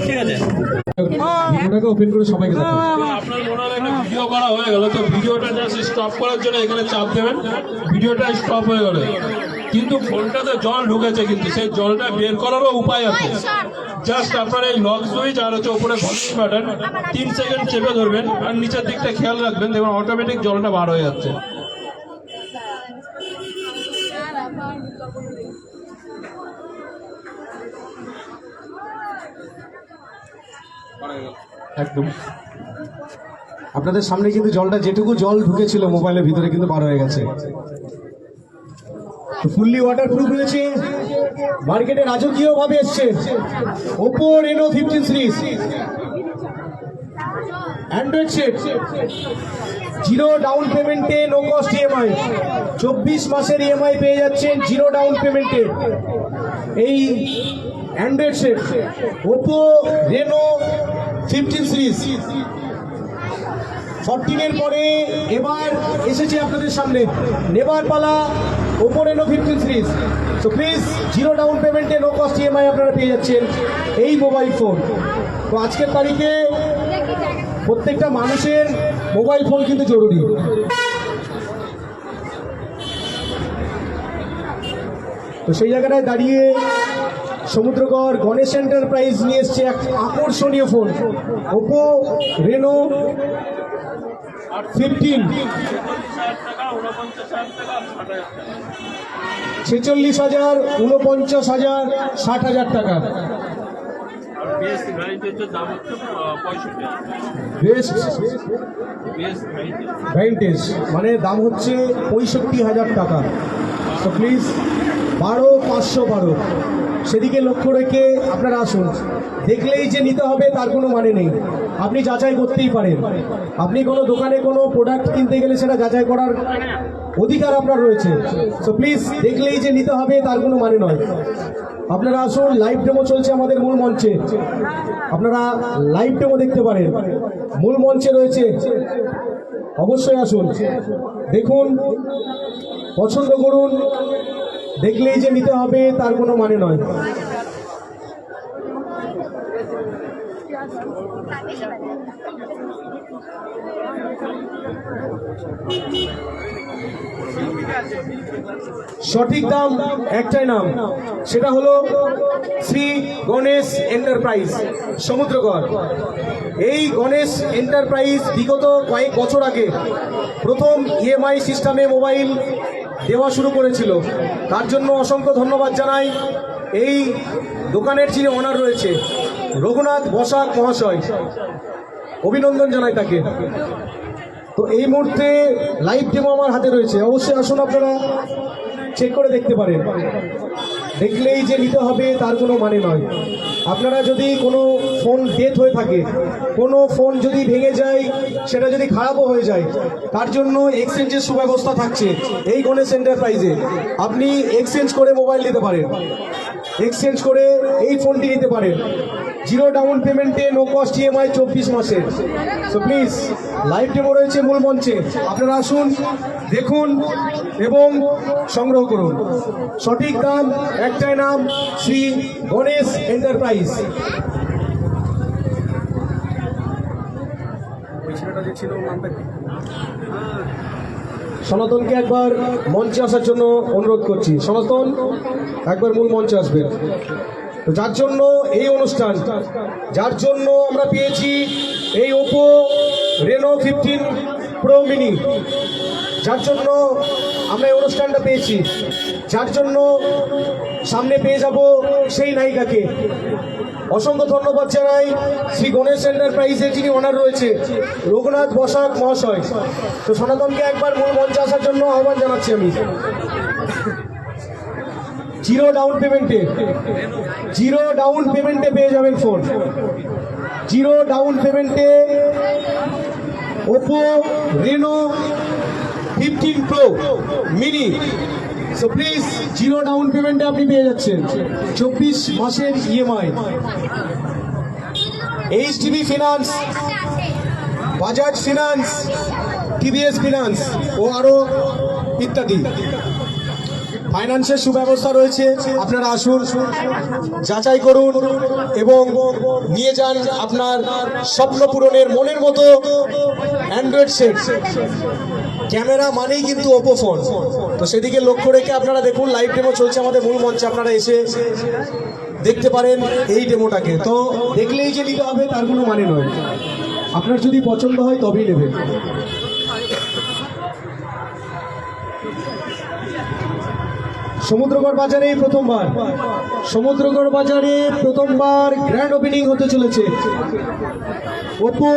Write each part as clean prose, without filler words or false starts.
ঠিক আছে। ভিডিওটাকে ওপেন করে সবাইকে দেখাবো। আপনার মনে হলো একটা ভিডিও করা হয়ে গেল, তো ভিডিওটা জাস্ট স্টপ করার জন্য এখানে চাপ দেবেন, ভিডিওটা স্টপ হয়ে গেল। কিন্তু ফোনটাতে জল ঢুকেছে, কিন্তু সেই জলটা বের করারও উপায় আছে। জাস্ট আপনার এই লক সুইচ আর হচ্ছে উপরে ভলিউম বাটন 3 সেকেন্ড চেপে ধরবেন আর নিচের দিকটা খেয়াল রাখবেন, দেখবেন অটোমেটিক জলটা বার হয়ে যাচ্ছে। একদম আপনাদের সামনে কিন্তু জলটা, যেটুকু জল ঢুকেছিল মোবাইলের ভিতরে, কিন্তু বার হয়ে গেছে। ফুললি ওয়াটারপ্রুফ রয়েছে, মার্কেটে রাজকীয় ভাবে এসছে Oppo Reno 15 series Android set, 0 down পেমেন্টে, নো কস্ট ইএমআই, 24 মাসের ইএমআই পেয়ে যাচ্ছেন 0 ডাউন পেমেন্টে। এই Android set Oppo Reno 15 series 14 এর পরে এবার এসেছে আপনাদের সামনে নেবার পালা Oppo Reno 15 series. So please 0 down পেমেন্টে, নো কস্ট ইএমআই আপনারা পেয়ে যাচ্ছেন এই মোবাইল ফোন। তো আজকের তারিখে প্রত্যেকটা মানুষের মোবাইল ফোন কিন্তু জরুরি। তো সেই জায়গাটায় দাঁড়িয়ে সমুদ্রগড় গণেশ এন্টারপ্রাইজ নিয়ে এসছে এক আকর্ষণীয় ফোন Oppo Reno 15, 46,000, 49,000, 60,000 টাকা। ভ্যান্টেজ মানে দাম হচ্ছে 65,000 টাকা। তো প্লিজ 12,512 সেদিকে লক্ষ্য রেখে আপনারা আসুন। দেখলেই যে নিতে হবে তার কোনো মানে নেই, আপনি যাচাই করতেই পারেন। আপনি কোনো দোকানে কোনো প্রোডাক্ট কিনতে গেলে সেটা যাচাই করার অধিকার আপনার রয়েছে। সো প্লিজ দেখলেই যে নিতে হবে তার কোনো মানে নয়। আপনারা আসুন, লাইভ ডেমো চলছে আমাদের মূল মঞ্চে, আপনারা লাইভ ডেমো দেখতে পারেন, মূল মঞ্চে রয়েছে। অবশ্যই আসুন, দেখুন, পছন্দ করুন। দেখলেই যে নিতে হবে তার কোনো মানে নয়। সঠিক দাম একটাই নাম, সেটা হলো শ্রী গণেশ এন্টারপ্রাইজ সমুদ্রগড়। এই গণেশ এন্টারপ্রাইজ বিগত কয়েক বছর আগে প্রথম ইএমআই সিস্টেমে মোবাইল দেওয়া শুরু করেছিল। তার জন্য অসংখ্য ধন্যবাদ জানাই এই দোকানের যিনি ওনার রয়েছে রঘুনাথ বসাক মহাশয়, অভিনন্দন জানাই তাকে। তো এই মুহূর্তে লাইভ ডেমো আমার হাতে রয়েছে, অবশ্যই আসুন, আপনারা চেক করে দেখতে পারেন। দেখলেই যে নিতে হবে তার কোনো মানে নয়। আপনারা যদি কোনো ফোন ডেথ হয়ে থাকে, কোনো ফোন যদি ভেঙে যায়, সেটা যদি খারাপও হয়ে যায়, তার জন্য এক্সচেঞ্জের সুব্যবস্থা থাকছে এই গণেশ এন্টারপ্রাইজে। আপনি এক্সচেঞ্জ করে মোবাইল নিতে পারেন, এক্সচেঞ্জ করে এই ফোনটি নিতে পারেন 0 ডাউন পেমেন্টে, নো কস্ট ইএমআই 24 মাসের। সো প্লিজ লাইভ ডেমো রয়েছে মূল মঞ্চে, আপনারা আসুন, দেখুন এবং সংগ্রহ করুন। সঠিক দাম একটাই নাম, শ্রী গণেশ এন্টারপ্রাইজ। সনাতনকে একবার মঞ্চে আসার জন্য অনুরোধ করছি। সনাতন একবার মূল মঞ্চে আসবেন। যার জন্য এই অনুষ্ঠান, যার জন্য আমরা পেয়েছি এই Oppo Reno 15 Pro Mini, যার জন্য আমরা এই অনুষ্ঠানটা পেয়েছি, যার জন্য সামনে পেয়ে যাব সেই নায়িকাকে। অসংখ্য ধন্যবাদ জানাই শ্রী গণেশ এন্টারপ্রাইজের যিনি ওনার রয়েছে রঘুনাথ বসাক মহাশয়। তো সনাতনকে একবার মূল মঞ্চে আসার জন্য আহ্বান জানাচ্ছি আমি। 0 ডাউন পেমেন্টে, 0 ডাউন পেমেন্টে পেয়ে যাবেন ফোন, 0 ডাউন পেমেন্টে Oppo Reno 15 Pro Mini। So please 0 down পেমেন্টে আপনি পেয়ে যাচ্ছেন 24 মাসের EMI. HDB finance, Bajaj finance, TVS finance ও আরো ইত্যাদি। ফাইন্যান্সের সুব্যবস্থা রয়েছে, আপনারা আসুন, যাচাই করুন এবং নিয়ে যান আপনার স্বপ্ন পূরণের মনের মতো অ্যান্ড্রয়েড সেট। ক্যামেরা মানেই কিন্তু ওপো ফোন, তো সেদিকে লক্ষ্য রেখে আপনারা দেখুন, লাইভ ডেমো চলছে আমাদের মূল মঞ্চে, আপনারা এসে দেখতে পারেন এই ডেমোটাকে। তো দেখলেই যে নিতে হবে তার কোনো মানে নয়, আপনার যদি পছন্দ হয় তবেই নেবেন। সমুদ্রগড় বাজারে প্রথমবার গ্র্যান্ড ওপেনিং হতে চলেছে Oppo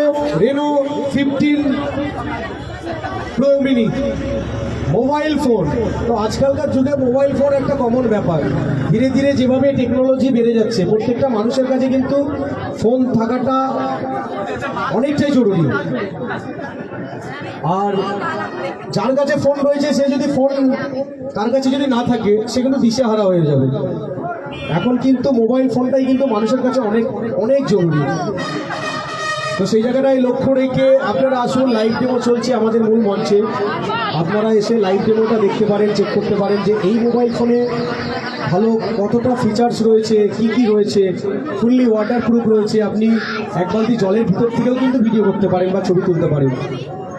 Reno 15 pro mini mobile phone. তো আজকালকার যুগে মোবাইল ফোন একটা কমন ব্যাপার। ধীরে ধীরে যেভাবে টেকনোলজি বেড়ে যাচ্ছে, প্রত্যেকটা মানুষের কাছে কিন্তু ফোন থাকাটা অনেকটাই জরুরি। আর যার কাছে ফোন রয়েছে, সে যদি তার কাছে যদি না থাকে, সে কিন্তু দিশেহারা হয়ে যাবে। এখন কিন্তু মোবাইল ফোনটাই কিন্তু মানুষের কাছে অনেক অনেক জরুরি। তো সেই জায়গাটায় লক্ষ্য রেখে আপনারা আসুন, লাইভ ডেমো চলছে আমাদের মূল মঞ্চে, আপনারা এসে লাইভ ডেমোটা দেখতে পারেন, চেক করতে পারেন যে এই মোবাইল ফোনে ভালো কতটা ফিচার্স রয়েছে, কি কি রয়েছে। ফুললি ওয়াটারপ্রুফ রয়েছে, আপনি এক বালতি জলের ভিতর থেকেও কিন্তু ভিডিও করতে পারেন বা ছবি তুলতে পারেন।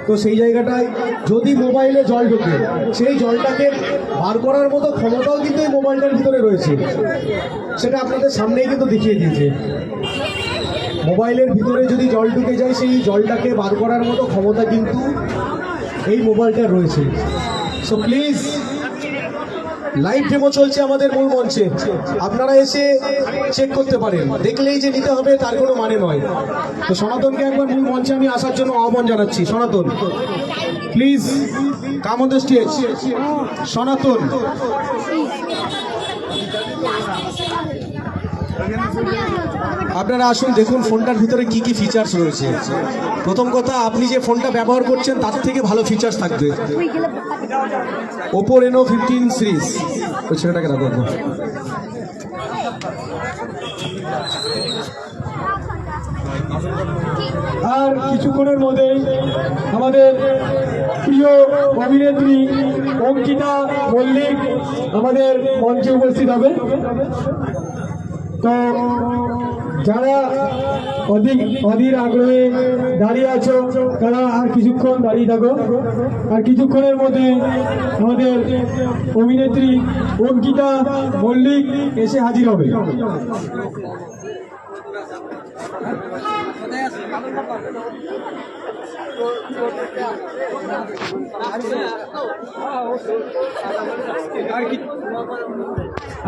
তো সেই জায়গাটায় যদি মোবাইলে জল ঢোকে, সেই জলটাকে বার করার মতো ক্ষমতাও কিন্তু এই মোবাইলটার ভিতরে রয়েছে, সেটা আপনাদের সামনেই কিন্তু দেখিয়ে দিয়েছে। মোবাইলের ভিতরে যদি জল ঢুকে যায়, সেই জলটাকে বার করার মতো ক্ষমতা কিন্তু এই মোবাইলটার রয়েছে। সো প্লিজ, লাইভ ডেমো চলছে আমাদের মূল মঞ্চে, আপনারা এসে চেক করতে পারেন। দেখলেই যে নিতে হবে তার কোনো মানে নয়। তো সনাতনকে একবার মূল মঞ্চে আমি আসার জন্য আহ্বান জানাচ্ছি। Sanatan, please come on the stage. Sanatan, আপনারা আসুন, দেখুন ফোনটার ভিতরে কি কি ফিচার্স রয়েছে। প্রথম কথা, আপনি যে ফোনটা ব্যবহার করছেন তার থেকে ভালো ফিচার্স থাকবে। ওপো রেনো 15 সিরিজ, ওই ছেলেটাকে রাখো। আর কিছুক্ষণের মধ্যেই আমাদের প্রিয় অভিনেত্রী অঙ্কিতা মল্লিক আমাদের মঞ্চে উপস্থিত হবে। তো যারা অধীর আগ্রহে দাঁড়িয়ে আছো, তারা আর কিছুক্ষণ দাঁড়িয়ে থাকো। আর কিছুক্ষণের মধ্যে আমাদের অভিনেত্রী অঙ্কিতা মল্লিক এসে হাজির হবে।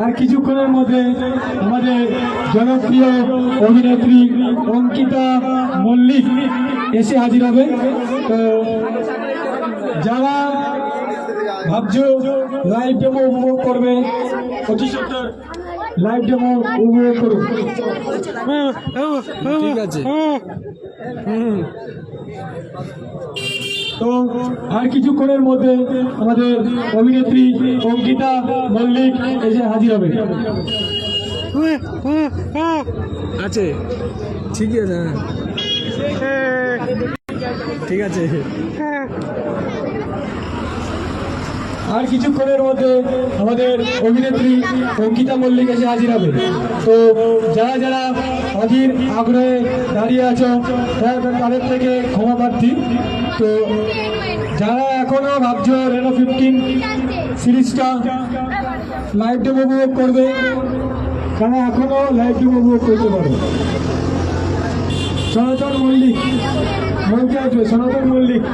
আর কিছুক্ষণের মধ্যে আমাদের জনপ্রিয় অভিনেত্রী অঙ্কিতা মল্লিক এসে হাজির হবে। তো যারা ভাবছো লাইভ ডেমো উপভোগ করবে, অতি সত্তর লাইভ ডেমো উপভোগ করুন। ঠিক আছে। তো আর কিছুক্ষণের মধ্যে আমাদের অভিনেত্রী অঙ্কিতা মল্লিক এসে হাজির হবে। আছে, ঠিকই আছে, ঠিক আছে। আর কিছুক্ষণের মধ্যে আমাদের অভিনেত্রী অঙ্কিতা মল্লিক এসে হাজির হবে। তো যারা যারা অধীর আগ্রহে দাঁড়িয়ে আছো, তাদের থেকে ক্ষমা প্রার্থী। তো যারা এখনো ভাবছো রেনো 15 সিরিজটা লাইভ ডেমো উপভোগ করবে, তারা এখনো লাইভ ডেমো উপভোগ করতে পারো। সনাতন মল্লিক মঞ্চে আসবে, সনাতন মল্লিক।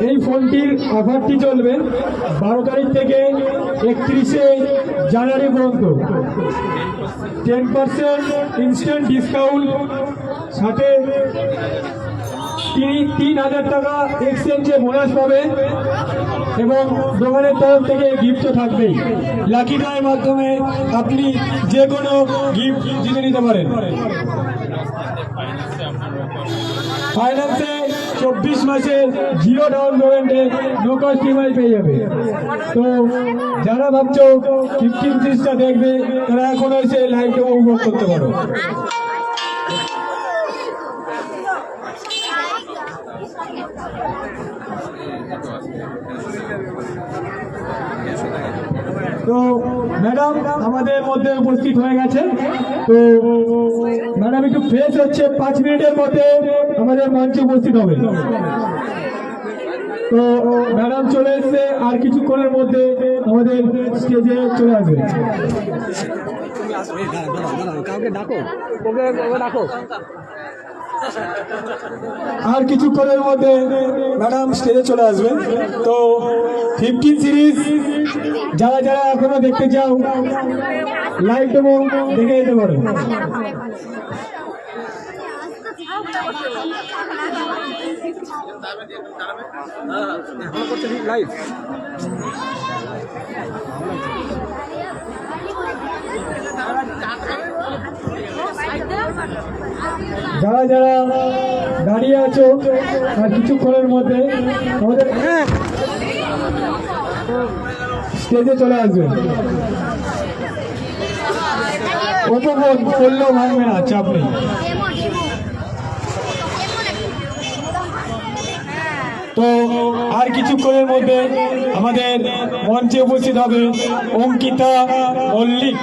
এই ফোনটির অফারটি চলবে 12 তারিখ থেকে 31শে জানুয়ারি পর্যন্ত। 10% ইনস্ট্যান্ট ডিসকাউন্ট, সাথে 3000 টাকা এক্সচেঞ্জে বোনাস পাবে। এবং দোকানের তরফ থেকে গিফটও থাকবেই। লাকি ড্রয়ের মাধ্যমে আপনি যে কোনো গিফট জিতে নিতে পারেন। ফাইন্যান্সে 24 মাসে 0 ডাউন পেমেন্টে নো কস্ট ইএমআই পেয়ে যাবে। তো যারা ভাবছো 15 সিরিজটা দেখবে তারা এখন এসে লাইভটা উপভোগ করতে পারো। তো ম্যাডাম আমাদের মধ্যে উপস্থিত হয়ে গেছে। তো ম্যাডাম একটু ফ্রেশ হচ্ছে, 5 মিনিটের মধ্যে আমাদের মঞ্চে উপস্থিত হবে। তো ম্যাডাম চলে এসছে, আর কিছুক্ষণের মধ্যে আমাদের স্টেজে চলে আসবে। আর কিছুক্ষণের মধ্যে ম্যাডাম স্টেজে চলে আসবে। তো 15 সিরিজ যারা যারা এখনো দেখতে চাও লাইভ ডেমো দেখে যেতে পারো। যারা যারা দাঁড়িয়ে আছো আর কিছুক্ষণের মধ্যে আমাদের স্টেজে চলে আসবে। উপভোগ করলেও ভাঙবে না, চাপ নেই। তো আর কিছুক্ষণের মধ্যে আমাদের মঞ্চে উপস্থিত হবে অঙ্কিতা মল্লিক।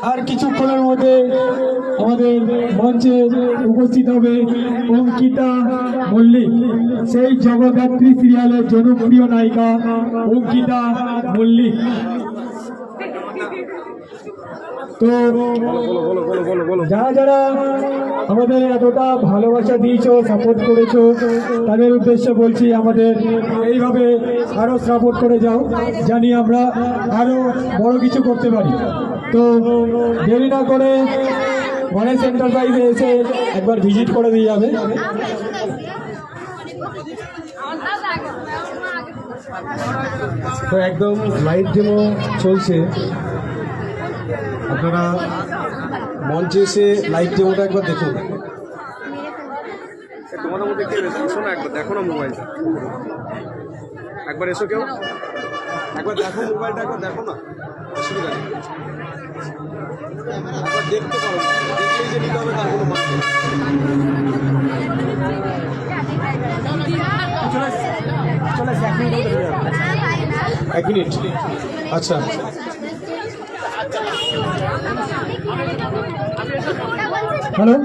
আর কিছুক্ষণের মধ্যে আমাদের মঞ্চে উপস্থিত হবে অঙ্কিতা মল্লিক, সেই জগদ্ধাত্রী সিরিয়ালের জনপ্রিয় নায়িকা অঙ্কিতা মল্লিক। তো যারা যারা আমাদের এতটা ভালোবাসা দিয়েছো, সাপোর্ট করেছো, তাদের উদ্দেশ্যে বলছি আমাদের এইভাবে আরো সাপোর্ট করে যাও, জানি আমরা আরো বড় কিছু করতে পারি। তো দেরি না করে গণেশ এন্টারপ্রাইজে এসে একবার ভিজিট করে দিয়ে যাবে। তো একদম লাইভ ডেমো চলছে, আপনারা মঞ্চে এসে লাইভ ডেমোটা একবার দেখুন। তোমাদের মধ্যে কে এসো না, একবার দেখো না মোবাইলটা, একবার এসো কেউ, একবার দেখো মোবাইলটা, একবার দেখো না, অসুবিধা নেই, একবার দেখতে পারো, দেখলেই যে নিতে হবে তার কোনো মানে নেই। এক মিনিট, আচ্ছা হ্যালো,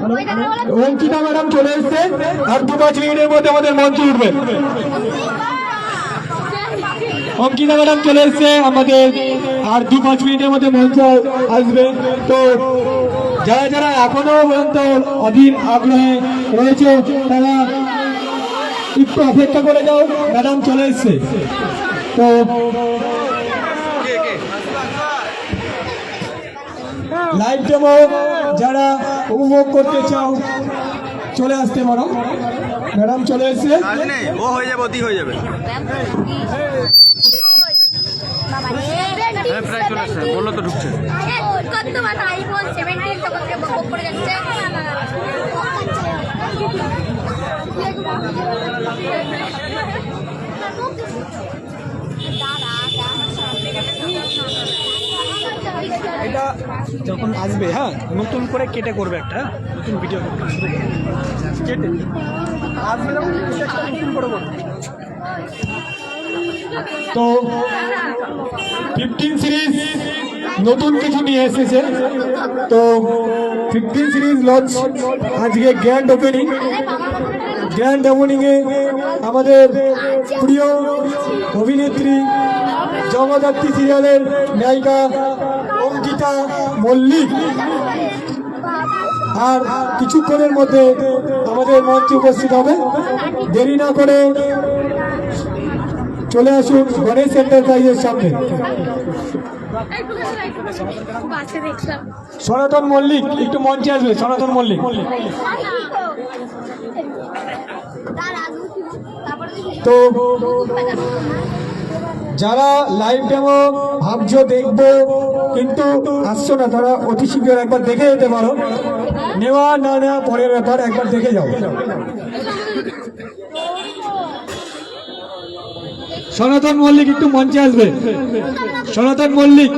অঙ্কিতা ম্যাডাম চলে এসছে, আর 2-5 মিনিটের মধ্যে আমাদের মঞ্চে উঠবে। অঙ্কিতা ম্যাডাম চলে এসছে আমাদের, আর 2-5 মিনিটের মধ্যে মঞ্চে আসবে। তো যারা যারা এখনো পর্যন্ত অধীর আগ্রহে রয়েছে তারা একটু অপেক্ষা করে যাও, ম্যাডাম চলে এসছে। তো লাইভ ডেমো যারা উপভোগ করতে চাও চলে আসতে পারো, ম্যাডাম চলে এসছে। ও হয়ে যাবে, অতি হয়ে যাবে। প্রায় চলে আসছে, বললো তো ঢুকছে। এটা যখন আসবে, হ্যাঁ, নতুন করে কেটে করবে একটা নতুন ভিডিও কেটে আসবে, নতুন করে করবে। তো 15 সিরিজ নতুন কিছু নিয়ে এসেছে। তো 15 সিরিজ লঞ্চ আজকে গ্র্যান্ড ওপেনিং। গ্র্যান্ড ওপেনিংয়ে আমাদের প্রিয় অভিনেত্রী জগদ্ধাত্রী সিরিয়ালের নায়িকা অঙ্কিতা মল্লিক আর কিছুক্ষণের মধ্যে আমাদের মঞ্চে উপস্থিত হবে। দেরি না করে চলে আসুন গণেশ এন্টারপ্রাইজের সামনে। সনাতন মল্লিক একটু মঞ্চে আসবে। সনাতন মল্লিক, তো যারা লাইভ ডেমো ভাবছো দেখবো কিন্তু আসছো না, তারা অতি শীঘ্র একবার দেখে যেতে পারো। নেওয়া না নেওয়া পরের ব্যাপার, একবার দেখে যাও। সনাতন মল্লিক একটু মঞ্চে আসবে। সনাতন মল্লিক,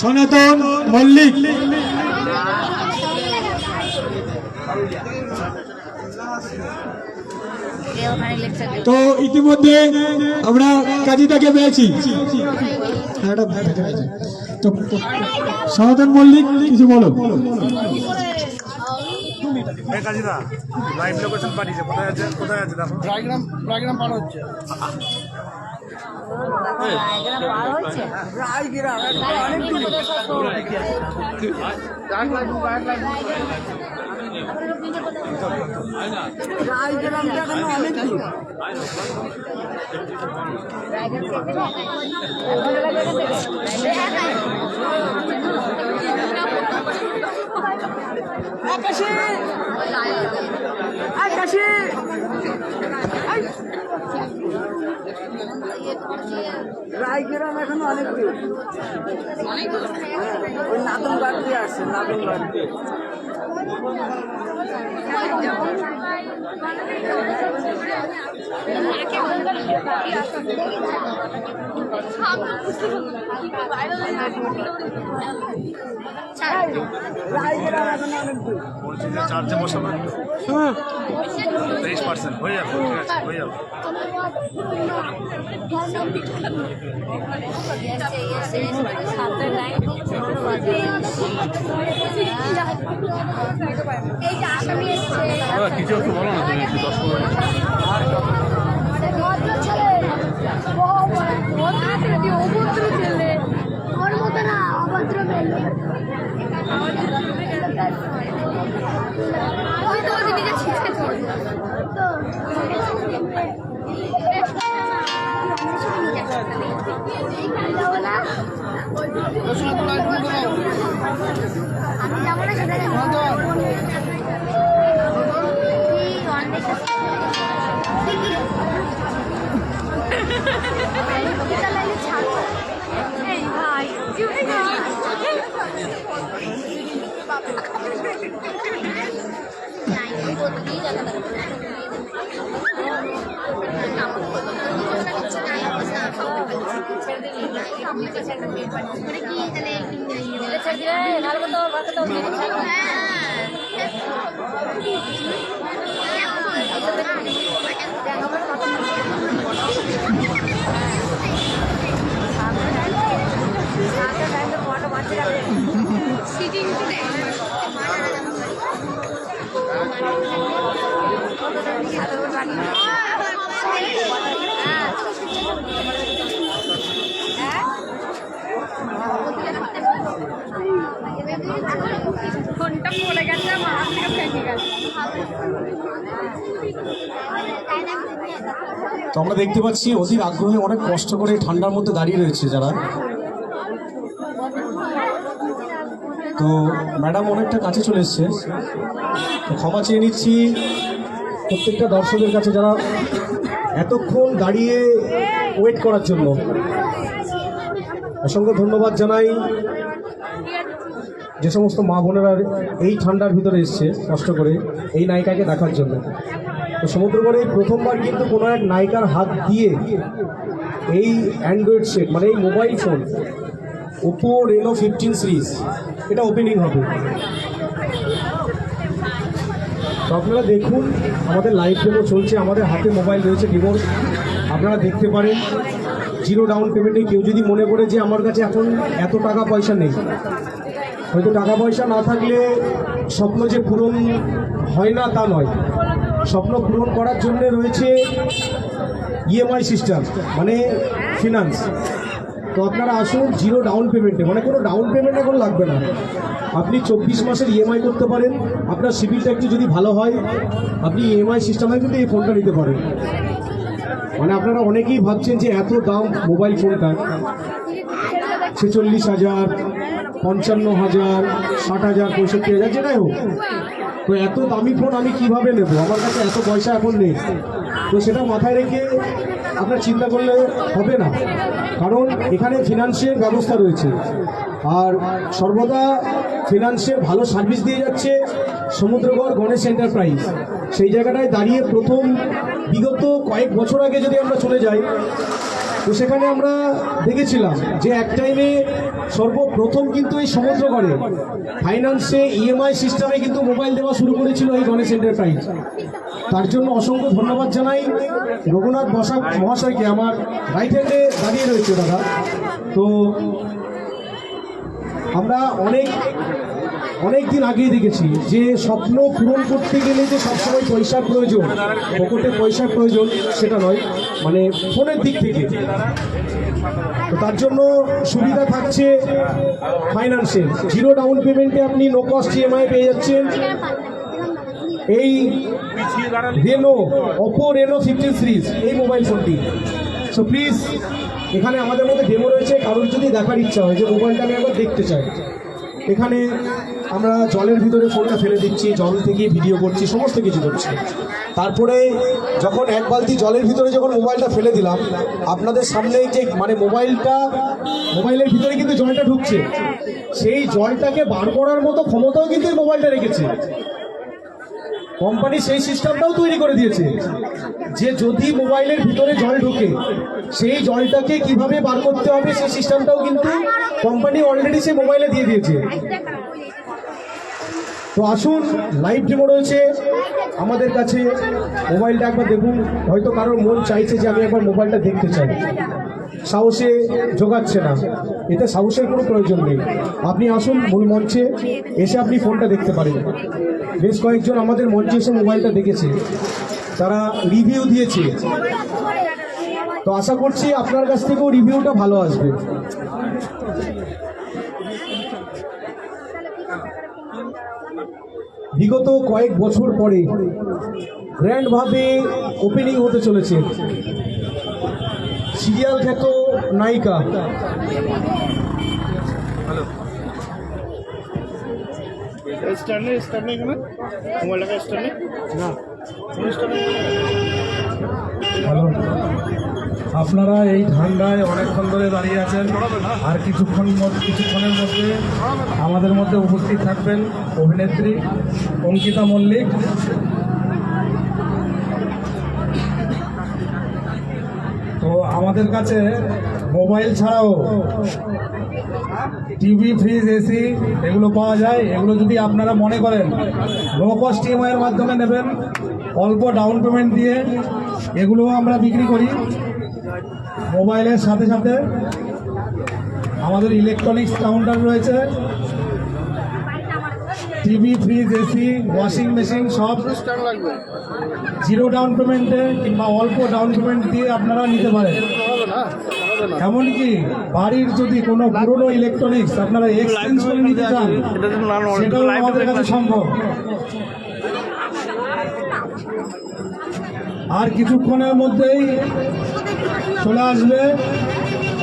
সনাতন মল্লিক। তো ইতিমধ্যে আমরা কাজীটাকে পেয়েছি। তো সনাতন মল্লিক কিছু বলো। কাজীরা লাইভ লোকেশন পাঠিয়েছে, কোথায় আছে দেখো। রায়গ্রাম পার হচ্ছে। রায়গ্রাম এখন অনেক দূর, ওই নাদন বাড়ি দিয়ে আসছে, নাদন বাড়ি। রায়গ্রাম এখন অনেক দূর। বলছি যে চার্জে বসাবেন 23% হয়ে যাবে, ঠিক আছে হয়ে যাবে। কিছু একটু বলো না তুমি, একটু 10-15 মিনিট। আমি যাবো না সেটা ফোনটা পড়ে গেছে, আমার হাত থেকে ভেঙে গেছে। তো আমরা দেখতে পাচ্ছি অধীর আগ্রহে অনেক কষ্ট করে ঠান্ডার মধ্যে দাঁড়িয়ে রয়েছে যারা। তো ম্যাডাম অনেকটা কাছে চলে এসছে, তো ক্ষমা চেয়ে নিচ্ছি প্রত্যেকটা দর্শকের কাছে যারা এতক্ষণ দাঁড়িয়ে ওয়েট করার জন্য। অসংখ্য ধন্যবাদ জানাই যে সমস্ত মা বোনেরা এই ঠান্ডার ভিতরে এসছে কষ্ট করে এই নায়িকাকে দেখার জন্য। তো সমুদ্রগড়ে প্রথমবার কিন্তু কোনো এক নায়িকার হাত দিয়ে এই অ্যান্ড্রয়েড সেট মানে এই mobile phone Oppo Reno 15 series এটা ওপেনিং হবে। তো আপনারা দেখুন, আমাদের লাইভ ডেমো চলছে, আমাদের হাতে মোবাইল রয়েছে ভিভোর, আপনারা দেখতে পারেন। জিরো ডাউন পেমেন্টে কেউ যদি মনে করে যে আমার কাছে এখন এত টাকা পয়সা নেই, হয়তো টাকা পয়সা না থাকলে স্বপ্ন যে পূরণ হয় না তা নয়, স্বপ্ন পূরণ করার জন্য রয়েছে ইএমআই সিস্টেম মানে ফিনান্স। তো আপনারা আসুন জিরো ডাউন পেমেন্টে, মানে কোনো ডাউন পেমেন্ট এখন লাগবে না। আপনি 24 মাসের ইএমআই করতে পারেন। আপনার সিভিলটা একটু যদি ভালো হয় আপনি ইএমআই সিস্টেমে কিন্তু এই ফোনটা নিতে পারেন। মানে আপনারা অনেকেই ভাবছেন যে এত দাম মোবাইল ফোনটা, 46,000, 55,000, 60,000, 65,000, যেটাই হোক, তো এত দামি ফোন আমি কিভাবে নেব? আমার কাছে এত পয়সা এখন নেই। তো সেটা মাথায় রেখে আপনার চিন্তা করলে হবে না, কারণ এখানে ফিনান্সের ব্যবস্থা রয়েছে আর সর্বদা ফিনান্সের ভালো সার্ভিস দিয়ে যাচ্ছে সমুদ্রগড় গণেশ এন্টারপ্রাইজ। সেই জায়গাটায় দাঁড়িয়ে প্রথম বিগত কয়েক বছর আগে যদি আমরা চলে যাই, তো সেখানে আমরা দেখেছিলাম যে এক টাইমে সর্বপ্রথম কিন্তু এই সমুদ্রগড়ে ফাইন্যান্সে ইএমআই সিস্টেমে কিন্তু মোবাইল দেওয়া শুরু করেছিল এই গণেশ এন্টারপ্রাইজ। তার জন্য অসংখ্য ধন্যবাদ জানাই রঘুনাথ বসাক মহাশয়কে। আমার রাইট হ্যান্ডে দাঁড়িয়ে রয়েছে দাদা। তো আমরা অনেক দিন আগেই দেখেছি যে স্বপ্ন পূরণ করতে গেলে যে সবসময় পয়সার প্রয়োজন, পকেটে পয়সার প্রয়োজন সেটা নয়, মানে ফোনের দিক থেকে। তো তার জন্য সুবিধা থাকছে ফাইন্যান্সে, জিরো ডাউন পেমেন্টে আপনি নো কস্ট ইএমআই পেয়ে যাচ্ছেন এই ওপো রেনো 15 সিরিজ এই মোবাইল ফোনটি। সো প্লিজ, এখানে আমাদের মধ্যে ডেমো রয়েছে, কারোর যদি দেখার ইচ্ছা হয় যে মোবাইলটা আমি একবার দেখতে চাই, এখানে আমরা জলের ভিতরে ফোনটা ফেলে দিচ্ছি, জল থেকে ভিডিও করছি, সমস্ত কিছু করছি। তারপরে যখন এক বালতি জলের ভিতরে যখন মোবাইলটা ফেলে দিলাম, আপনাদের সামনে যে মানে মোবাইলের ভিতরে কিন্তু জলটা ঢুকছে, সেই জলটাকে বার করার মতো ক্ষমতাও কিন্তু এই মোবাইলটা রেখেছে। কোম্পানি সেই সিস্টেমটাও তৈরি করে দিয়েছে যে যদি মোবাইলের ভিতরে জল ঢোকে, সেই জলটাকে কিভাবে বার করতে হবে সেই সিস্টেমটাও কিন্তু কোম্পানি অলরেডি সেই মোবাইলে দিয়ে দিয়েছে। তো আসুন, লাইভ ডেমো রয়েছে আমাদের কাছে, মোবাইলটা একবার দেখুন। হয়তো কারোর মন চাইছে যে আমি একবার মোবাইলটা দেখতে চাই, সাহসে জোগাচ্ছে না, এতে সাহসের কোনো প্রয়োজন নেই। আপনি আসুন মূল মঞ্চে, এসে আপনি ফোনটা দেখতে পারেন। বেশ কয়েকজন আমাদের মঞ্চে এসে মোবাইলটা দেখেছে, তারা রিভিউ দিয়েছে। তো আশা করছি আপনার কাছ থেকেও রিভিউটা ভালো আসবে। বিগত কয়েক বছর পরে গ্র্যান্ডভাবে ওপেনিং হতে চলেছে সিরিয়াল খ্যাত নায়িকা হ্যালো, আপনারা এই ঠান্ডায় অনেকক্ষণ ধরে দাঁড়িয়ে আছেন, আর কিছুক্ষণের মধ্যে আমাদের মধ্যে উপস্থিত থাকবেন অভিনেত্রী অঙ্কিতা মল্লিক। তো আমাদের কাছে মোবাইল ছাড়াও টিভি, ফ্রিজ, এসি এগুলো পাওয়া যায়। এগুলো যদি আপনারা মনে করেন লো কস্ট ইএমআইয়ের মাধ্যমে নেবেন, অল্প ডাউন পেমেন্ট দিয়ে, এগুলোও আমরা বিক্রি করি। মোবাইলের সাথে সাথে আমাদের ইলেকট্রনিক্স কাউন্টার রয়েছে, TV, fridge, AC, washing machine সব জিরো ডাউন পেমেন্টে কিংবা অল্প ডাউন পেমেন্ট দিয়ে আপনারা নিতে পারেন। এমনকি বাড়ির যদি কোনো পুরনো ইলেকট্রনিক্স আপনারা এক্সচেঞ্জ করে নিতে চান, সেটাও আমাদের কাছে সম্ভব। আর কিছুক্ষণের মধ্যেই চলে আসবে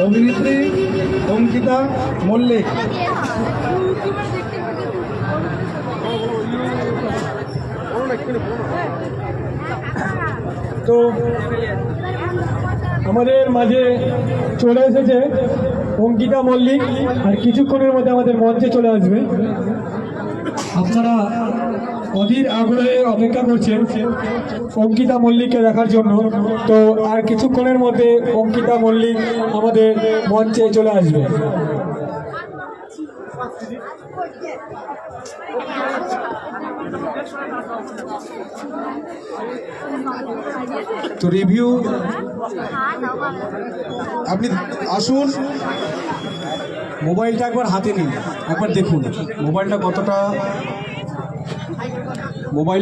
অভিনেত্রী অঙ্কিতা মল্লিক। তো আমাদের মাঝে চলে এসেছে অঙ্কিতা মল্লিক, আর কিছুক্ষণের মধ্যে আমাদের মঞ্চে চলে আসবে। আপনারা অধীর আগ্রহে অপেক্ষা করছেন অঙ্কিতা মল্লিককে দেখার জন্য। তো আর কিছুক্ষণের মধ্যে অঙ্কিতা মল্লিক আমাদের মঞ্চে চলে আসবে। তো রিভিউ আপনি আসুন, মোবাইলটা একবার হাতে নিন, একবার দেখুন মোবাইলটা কতটা মোবাইল